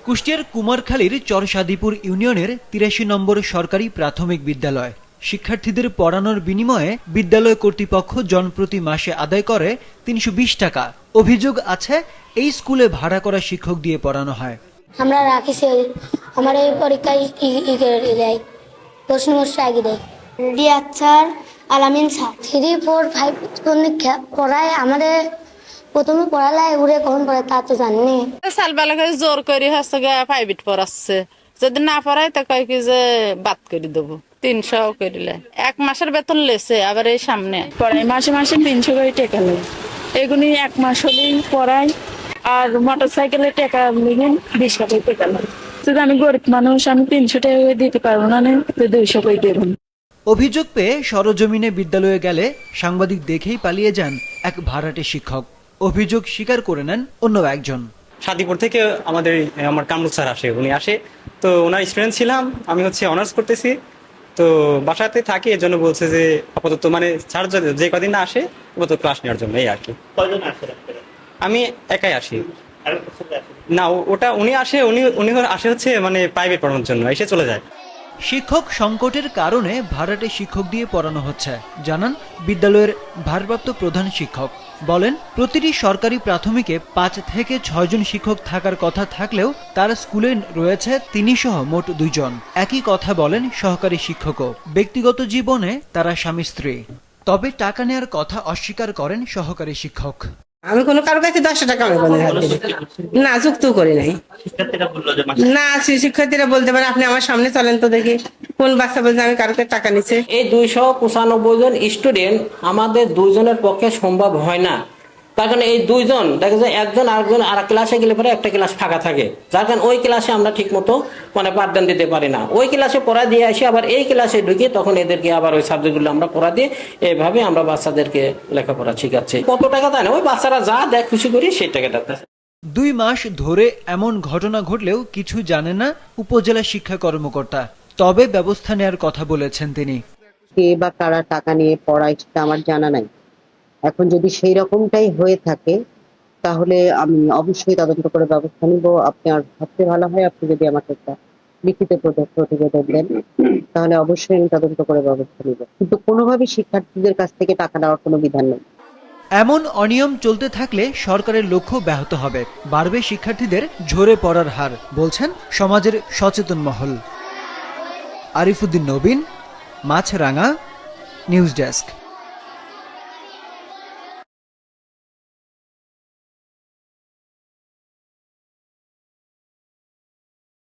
কুষ্টিয়ার কুমারখালীর চরসাদিপুর ইউনিয়নের ৮৩ নম্বর সরকারি প্রাথমিক বিদ্যালয়। শিক্ষার্থীদের পড়ানোর বিনিময়ে বিদ্যালয় কর্তৃপক্ষ জনপ্রতি মাসে আদায় করে ৩২০ টাকা। অভিযোগ আছে, এই স্কুলে ভাড়া করা শিক্ষক দিয়ে পড়ানো হয়। আমরা রাখিছি আমার এই পরীক্ষায় দেয় প্রশ্ন আগে দেয় রিয়াদ স্যার, আলামিন স্যার 3, 4, 5 পড়ায়। আমাদের প্রথমে পড়ালায় উড়ে কখন পড়ে তা তো জানি। সালবেলাকে জোর করে হচ্ছে প্রাইভেট পড়াচ্ছে, যদি না পড়ায় তা কয় কি যে বাদ করে দেবো। ৩০০ করিলে 1 মাসের বেতন লেছে, আবার এই সামনে পড়াই মাসে মাসে 300 করে টাকা লাগে। এগুলি 1 মাস হলেই পড়াই। আর মোটর সাইকেলে টাকা নিবেন 20 টাকা লাগে। যদি আমি গরিব মানুষ, আমি 300 টাকা দিতে পারবো না, 200 করে দেবেন। অভিযোগ পেয়ে সরজমিনে বিদ্যালয়ে গেলে সাংবাদিক দেখেই পালিয়ে যান এক ভাড়াটে শিক্ষক। অভিযোগ স্বীকার করে নেন অন্য একজন। সাদিপুর থেকে আমার কামরুল স্যার আসে, উনি আসে তো ওনার স্টুডেন্ট ছিলাম, আমি অনার্স করতেছি তো বাসাতে থাকি, এর জন্য বলছে যে আপাতত স্যার যে কদিন না আসে আপাতত ক্লাস নেওয়ার জন্য, এই আর কি। আমি একাই আসি না, ওটা উনি আসে, উনি আসে হচ্ছে প্রাইভেট পড়ানোর জন্য, এসে চলে যায়। শিক্ষক সংকটের কারণে ভাড়াটে শিক্ষক দিয়ে পড়ানো হচ্ছে জানান বিদ্যালয়ের ভারপ্রাপ্ত প্রধান শিক্ষক। বলেন, প্রতিটি সরকারি প্রাথমিকে 5 থেকে 6 জন শিক্ষক থাকার কথা থাকলেও তার স্কুলে রয়েছে তিনি সহ মোট 2 জন। একই কথা বলেন সহকারী শিক্ষকও। ব্যক্তিগত জীবনে তারা স্বামী স্ত্রী। তবে টাকা নেওয়ার কথা অস্বীকার করেন সহকারী শিক্ষক। আমি কোনো কারো কাছে 10 টাকা না যুক্ত করি নাই। না, শিক্ষার্থীরা বলতে পারে আপনি আমার সামনে চলেন তো দেখি কোন বাচ্চা বলছে আমি কারো কাছে টাকা নিচ্ছে। এই 295 জন স্টুডেন্ট আমাদের 2 জনের পক্ষে সম্ভব হয় না। তার কারণে এই 2 জন দেখা যায় একজন আরেকজন আর ক্লাসে গেলে পরে একটা ক্লাস ফাঁকা থাকে, যার কারণে ওই ক্লাসে আমরা ঠিক মতো পাঠদান দিতে পারি না। ওই ক্লাসে পড়া দিয়ে আসি, আবার এই ক্লাসে ঢুকি, তখন এদেরকে আবার ওই সাবজেক্টগুলো আমরা পড়া দিয়ে এইভাবে আমরা বাচ্চাদেরকে লেখাপড়া শিখাচ্ছি। কত টাকা দেয় না, ওই বাচ্চারা যা দেয় খুশি করি সেই টাকাটা। 2 মাস ধরে এমন ঘটনা ঘটলেও কিছু জানে না উপজেলা শিক্ষা কর্মকর্তা। তবে ব্যবস্থা নেওয়ার কথা বলেছেন তিনি। কে বা কারা টাকা নিয়ে পড়ায় সেটা আমার জানা নাই। এখন যদি সেই রকমটাই হয়ে থাকে তাহলে আমি অবশ্যই তদন্ত করে ব্যবস্থা নিব। আপনার সবচেয়ে ভালো হয় আপনি যদি আমাকে একটা লিখিত প্রতিবেদন দেন, তাহলে অবশ্যই আমি তদন্ত করে ব্যবস্থা নিব। কিন্তু কোনোভাবেই শিক্ষার্থীদের কাছ থেকে টাকা নেওয়ার কোনো বিধান নেই। এমন অনিয়ম চলতে থাকলে সরকারের লক্ষ্য ব্যাহত হবে, বাড়বে শিক্ষার্থীদের ঝরে পড়ার হার, বলছেন সমাজের সচেতন মহল। আরিফুদ্দিন নবীন, মাছরাঙা, নিউজ ডেস্ক।